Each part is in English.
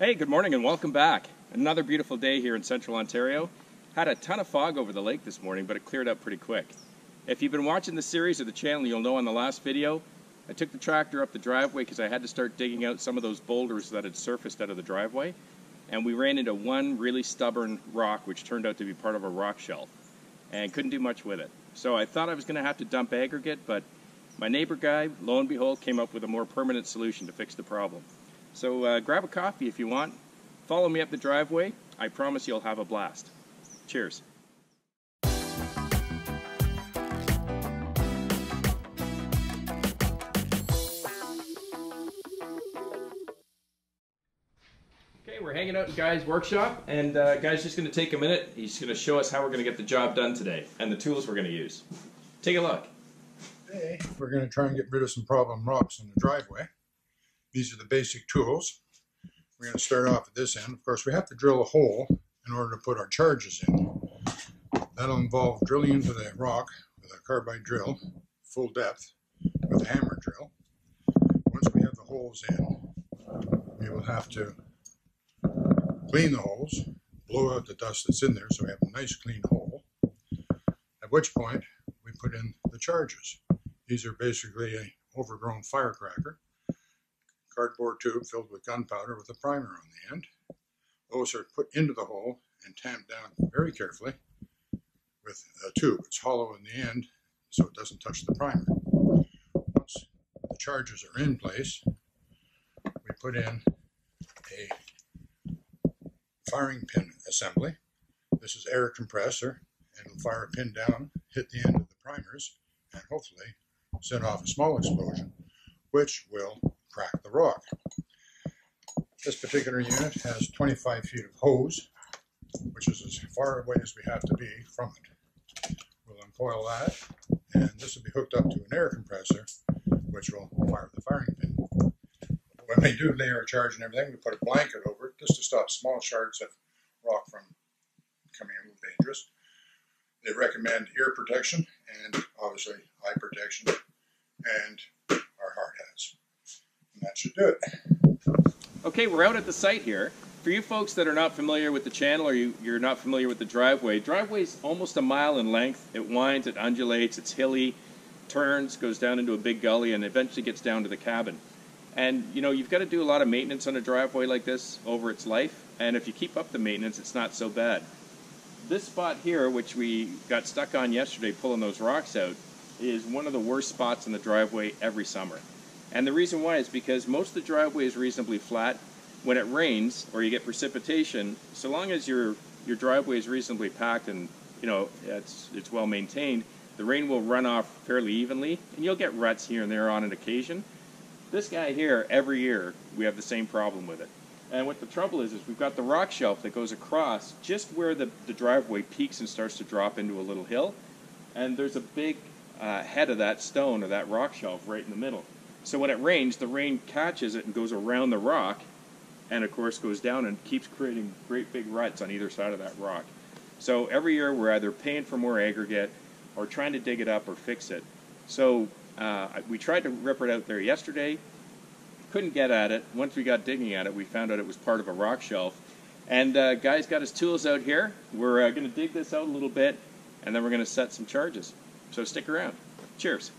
Hey, good morning and welcome back. Another beautiful day here in central Ontario. Had a ton of fog over the lake this morning, but it cleared up pretty quick. If you've been watching the series or the channel, you'll know on the last video, I took the tractor up the driveway because I had to start digging out some of those boulders that had surfaced out of the driveway. And we ran into one really stubborn rock, which turned out to be part of a rock shelf, and couldn't do much with it. So I thought I was going to have to dump aggregate, but my neighbor guy, lo and behold, came up with a more permanent solution to fix the problem. So grab a coffee if you want. Follow me up the driveway. I promise you'll have a blast. Cheers. Okay, we're hanging out in Guy's workshop, and Guy's just going to take a minute. He's going to show us how we're going to get the job done today and the tools we're going to use. Take a look. Today, we're going to try and get rid of some problem rocks in the driveway. These are the basic tools. We're going to start off at this end. Of course, we have to drill a hole in order to put our charges in. That'll involve drilling into the rock with a carbide drill, full depth, with a hammer drill. Once we have the holes in, we will have to clean the holes, blow out the dust that's in there so we have a nice clean hole, at which point we put in the charges. These are basically an overgrown firecracker. Cardboard tube filled with gunpowder with a primer on the end. Those are put into the hole and tamped down very carefully with a tube. It's hollow in the end so it doesn't touch the primer. Once the charges are in place, we put in a firing pin assembly. This is air compressor, and it'll fire a pin down, hit the end of the primers, and hopefully set off a small explosion, which will crack the rock. This particular unit has 25 feet of hose, which is as far away as we have to be from it. We'll uncoil that, and this will be hooked up to an air compressor, which will fire the firing pin. When we do lay our charge and everything, we put a blanket over it just to stop small shards of rock from becoming a little dangerous. They recommend ear protection and obviously eye protection and our hard hats. And that should do it. Okay, we're out at the site here. For you folks that are not familiar with the channel or you're not familiar with the driveway's almost a mile in length. It winds, it undulates, it's hilly, turns, goes down into a big gully, and eventually gets down to the cabin. And you know, you've got to do a lot of maintenance on a driveway like this over its life, and if you keep up the maintenance, it's not so bad. This spot here, which we got stuck on yesterday pulling those rocks out, is one of the worst spots in the driveway every summer. And the reason why is because most of the driveway is reasonably flat. When it rains or you get precipitation, so long as your driveway is reasonably packed and you know it's well maintained, the rain will run off fairly evenly, and you'll get ruts here and there on an occasion. This guy here, every year we have the same problem with it. And what the trouble is we've got the rock shelf that goes across just where the driveway peaks and starts to drop into a little hill, and there's a big head of that stone or that rock shelf right in the middle. So when it rains, the rain catches it and goes around the rock, and of course goes down and keeps creating great big ruts on either side of that rock. So every year we're either paying for more aggregate or trying to dig it up or fix it. So we tried to rip it out there yesterday, couldn't get at it. Once we got digging at it, we found out it was part of a rock shelf. And Guy's got his tools out here. We're going to dig this out a little bit, and then we're going to set some charges. So stick around. Cheers.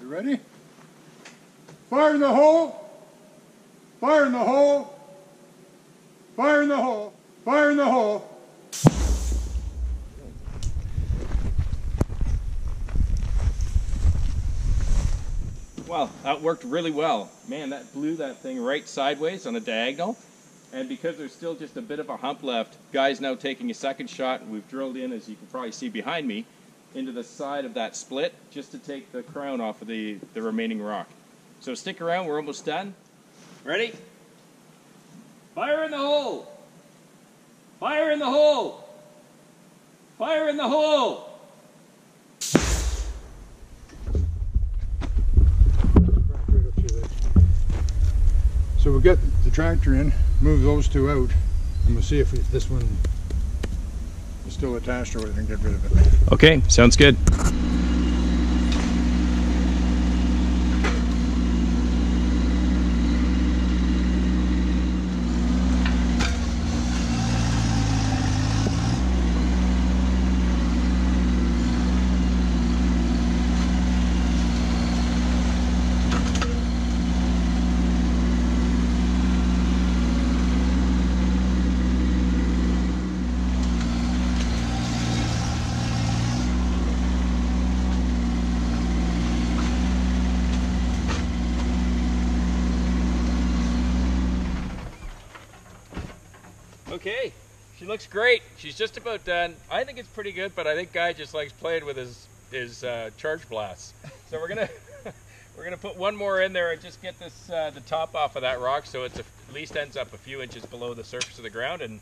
Ready? Fire in the hole. Fire in the hole! Fire in the hole! Fire in the hole! Well, that worked really well. Man, that blew that thing right sideways on a diagonal. And because there's still just a bit of a hump left, Guy's now taking a second shot, and we've drilled in, as you can probably see behind me, into the side of that split, just to take the crown off of the remaining rock. So stick around, we're almost done. Ready? Fire in the hole! Fire in the hole! Fire in the hole! So we'll get the tractor in, move those two out, and we'll see if this one is still attached or whether we can get rid of it. Okay, sounds good. Okay, she looks great. She's just about done. I think it's pretty good, but I think Guy just likes playing with his charge blasts. So we're gonna put one more in there and just get this the top off of that rock, so it's at least ends up a few inches below the surface of the ground. And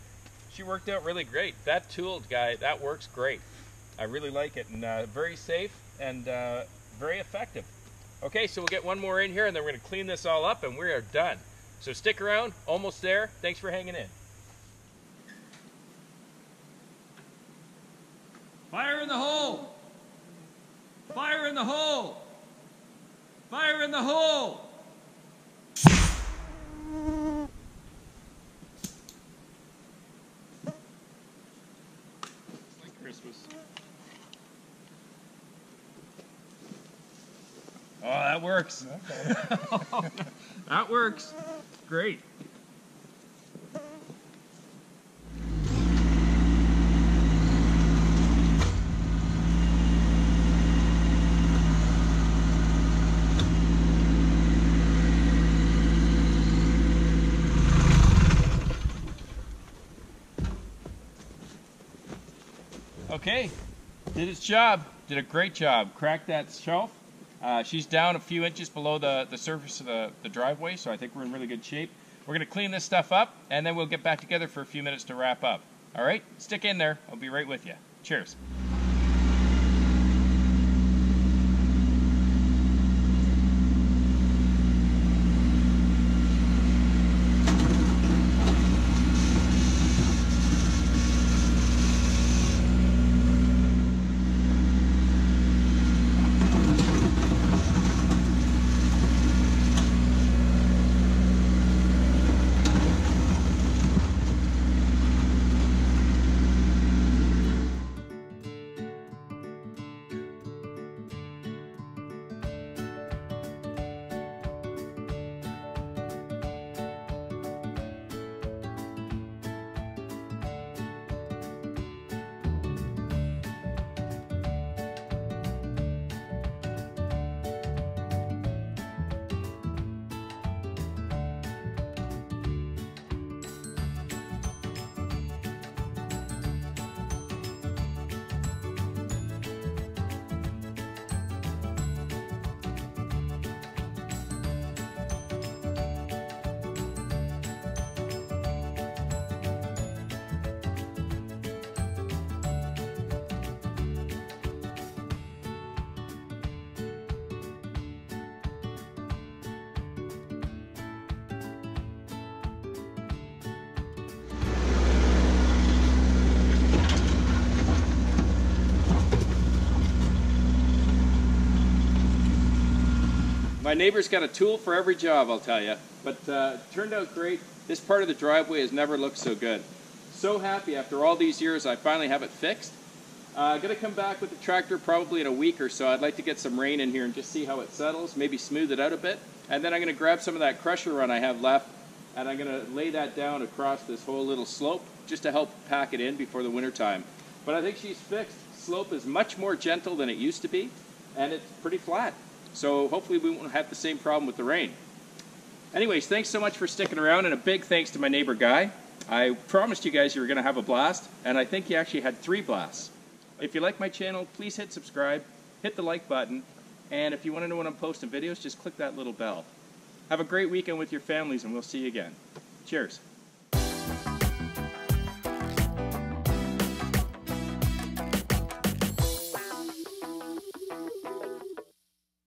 she worked out really great. That tool, Guy, that works great. I really like it, and very safe and very effective. Okay, so we'll get one more in here, and then we're gonna clean this all up, and we are done. So stick around, almost there. Thanks for hanging in. Fire in the hole! Fire in the hole! Fire in the hole! It's like Christmas. Oh, that works. That works. Great. Okay, did its job, did a great job. Cracked that shelf. She's down a few inches below the surface of the driveway, so I think we're in really good shape. We're going to clean this stuff up, and then we'll get back together for a few minutes to wrap up. All right, stick in there. I'll be right with you. Cheers. My neighbor's got a tool for every job, I'll tell you. But it turned out great. This part of the driveway has never looked so good. So happy after all these years I finally have it fixed. I'm going to come back with the tractor probably in a week or so. I'd like to get some rain in here and just see how it settles, maybe smooth it out a bit. And then I'm going to grab some of that crusher run I have left and I'm going to lay that down across this whole little slope just to help pack it in before the winter time. But I think she's fixed. Slope is much more gentle than it used to be, and it's pretty flat. So hopefully we won't have the same problem with the rain. Anyways, thanks so much for sticking around, and a big thanks to my neighbor Guy. I promised you guys you were going to have a blast, and I think you actually had 3 blasts. If you like my channel, please hit subscribe, hit the like button, and if you want to know when I'm posting videos, just click that little bell. Have a great weekend with your families, and we'll see you again. Cheers.